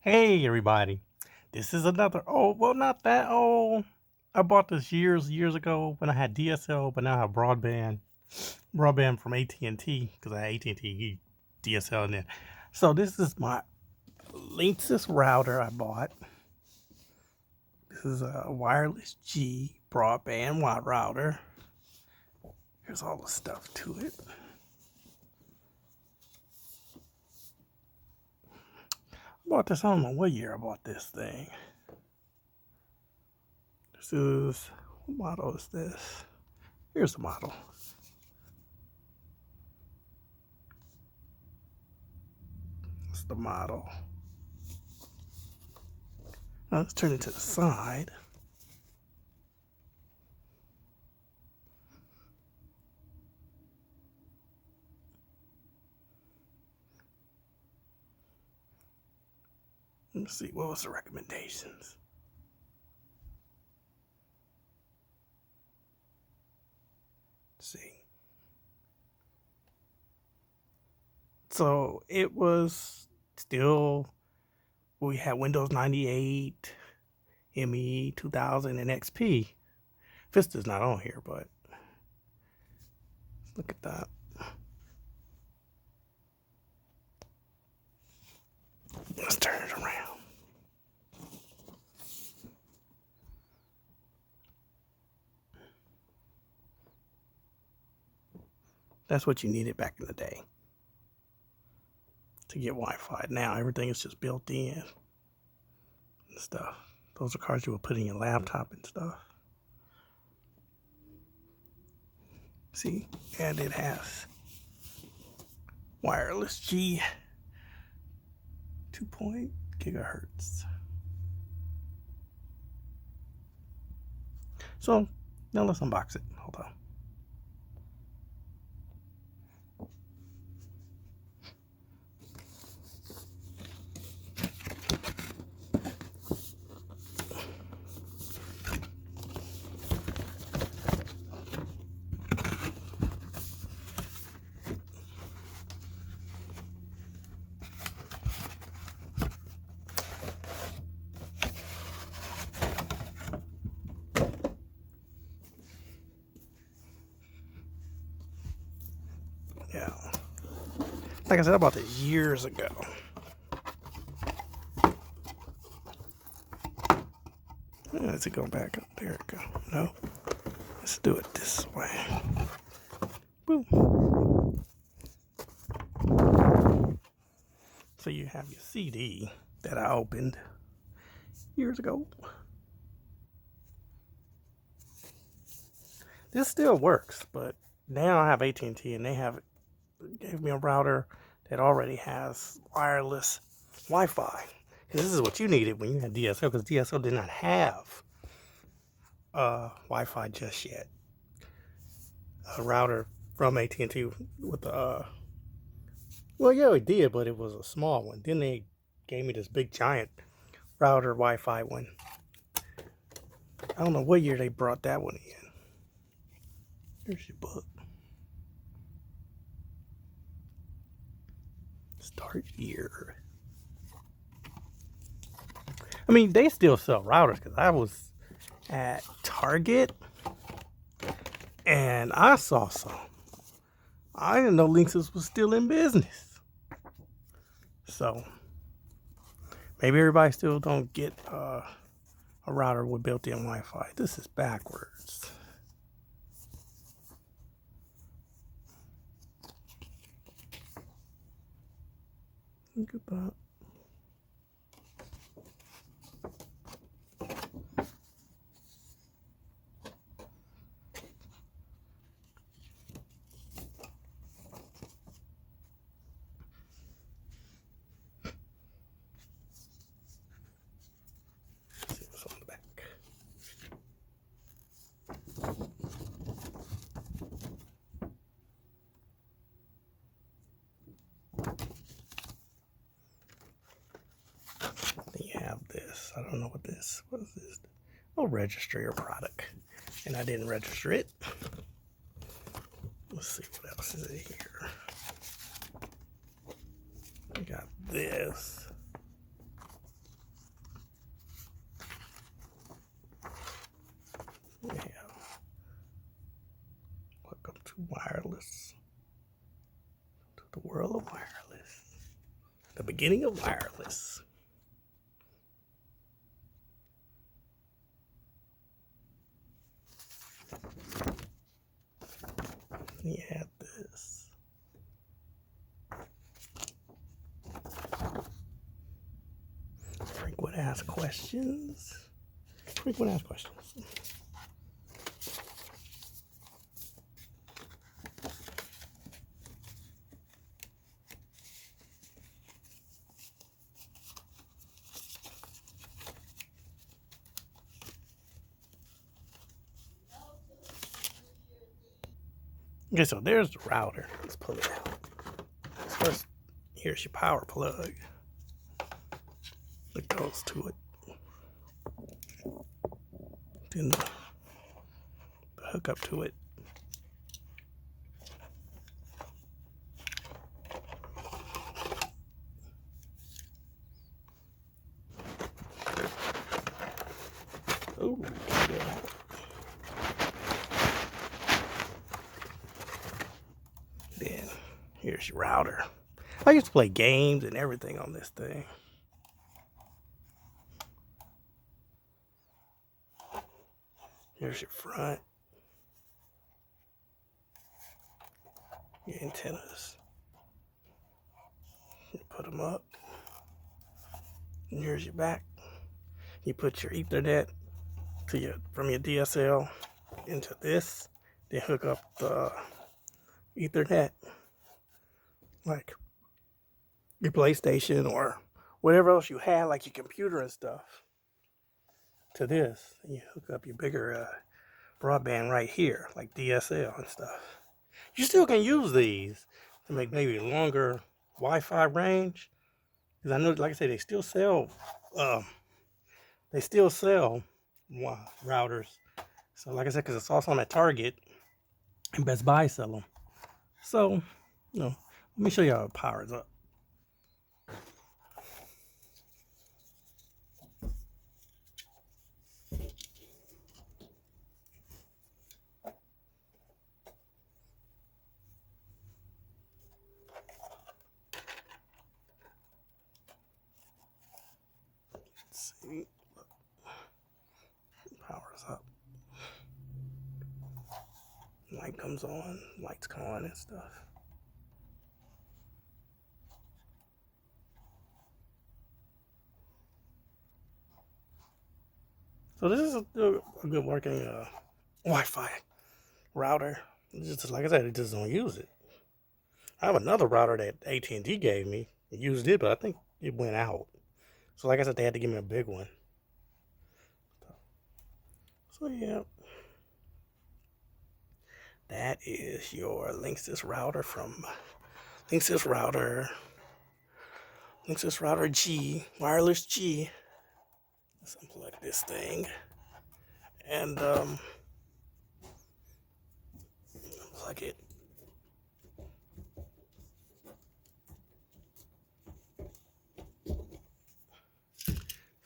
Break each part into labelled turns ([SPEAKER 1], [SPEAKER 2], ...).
[SPEAKER 1] Hey everybody, this is another, well, not that old. I bought this years ago when I had DSL, but now I have broadband from AT&T, because I had AT&T DSL in there. So this is my Linksys router I bought. This is a wireless G broadband router. Here's all the stuff to it. I bought this, I don't know what year I bought this thing. This is, what model is this? Here's the model. That's the model. Now let's turn it to the side. Let's see, what was the recommendations? Let's see. So it was still, we had Windows 98, ME 2000, and XP. Vista's not on here, but look at that. Let's turn it around. That's what you needed back in the day to get Wi-Fi. Now everything is just built in and stuff. Those are cards you would put in your laptop and stuff. See, and it has wireless G 2 gigahertz. So now let's unbox it. Hold on. Yeah. Like I said, I bought this years ago. Let's go back up. There it go. No. Let's do it this way. Boom. So you have your CD that I opened years ago. This still works, but now I have AT&T and they gave me a router that already has wireless Wi-Fi. This is what you needed when you had DSL, because DSL did not have Wi-Fi just yet. A router from AT&T with well, yeah, it did, but it was a small one. Then they gave me this big giant router Wi-Fi one. I don't know what year they brought that one in. Here's your book. Start year. I mean, they still sell routers, because I was at Target and I saw some. I didn't know Linksys was still in business. So maybe everybody still don't get a router with built-in Wi-Fi. This is backwards. Look at that. See what's on the back. Then you have this. I don't know what this. What is this? Oh, register your product. And I didn't register it. Let's see what else is in here. We got this. wireless. To the world of wireless. The beginning of wireless. You have this. Frequent asked questions. Frequent asked questions. Okay, so there's the router. Let's pull it out. First, here's your power plug. That goes to it. Then the hook up to it. Oh, yeah. Then here's your router. I used to play games and everything on this thing. Here's your front. Your antennas. You put them up. And here's your back. You put your Ethernet to from your DSL into this. Then hook up the Ethernet, like your PlayStation or whatever else you had, like your computer and stuff, to this. And you hook up your bigger broadband right here, like DSL and stuff. You still can use these to make maybe longer Wi-Fi range, because I know, like I said, they still sell routers. So like I said, because it's also on at Target and Best Buy sell them. So, let me show you how it powers up. Let's see. It powers up. Light comes on, lights come on and stuff. So this is a good working Wi-Fi router. Just like I said, it just don't use it. I have another router that AT&T gave me. I used it, but I think it went out. So like I said, they had to give me a big one. So yeah. That is your Linksys router from Linksys router G, wireless G. Let's unplug this thing and plug it.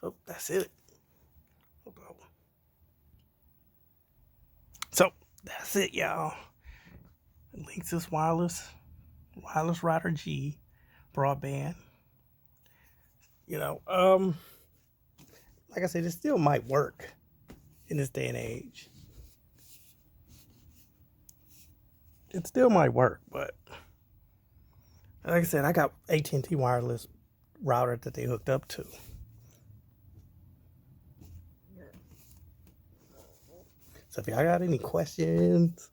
[SPEAKER 1] So that's it. So that's it, y'all. Linksys wireless router G, broadband. Like I said, it still might work in this day and age. It still might work, but like I said, I got AT&T wireless router that they hooked up to. So if y'all got any questions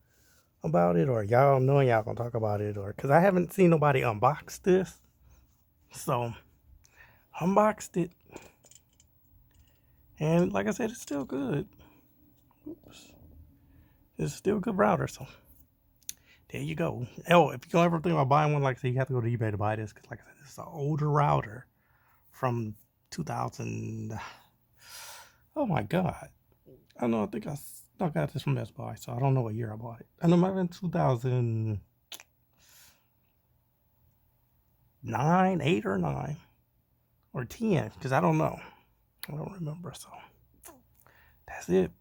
[SPEAKER 1] about it, or y'all know y'all gonna talk about it, or because I haven't seen nobody unbox this, so unboxed it, and like I said, it's still good. Oops. It's still a good router, so there you go. Oh, if you don't ever think about buying one, like I said, you have to go to eBay to buy this, because like I said, this is an older router from 2000. Oh my god, I don't know. I think I got this from Best Buy, so I don't know what year I bought it. I know it might have been 2009, 8 or 9 or 10, because I don't know. I don't remember. So that's it.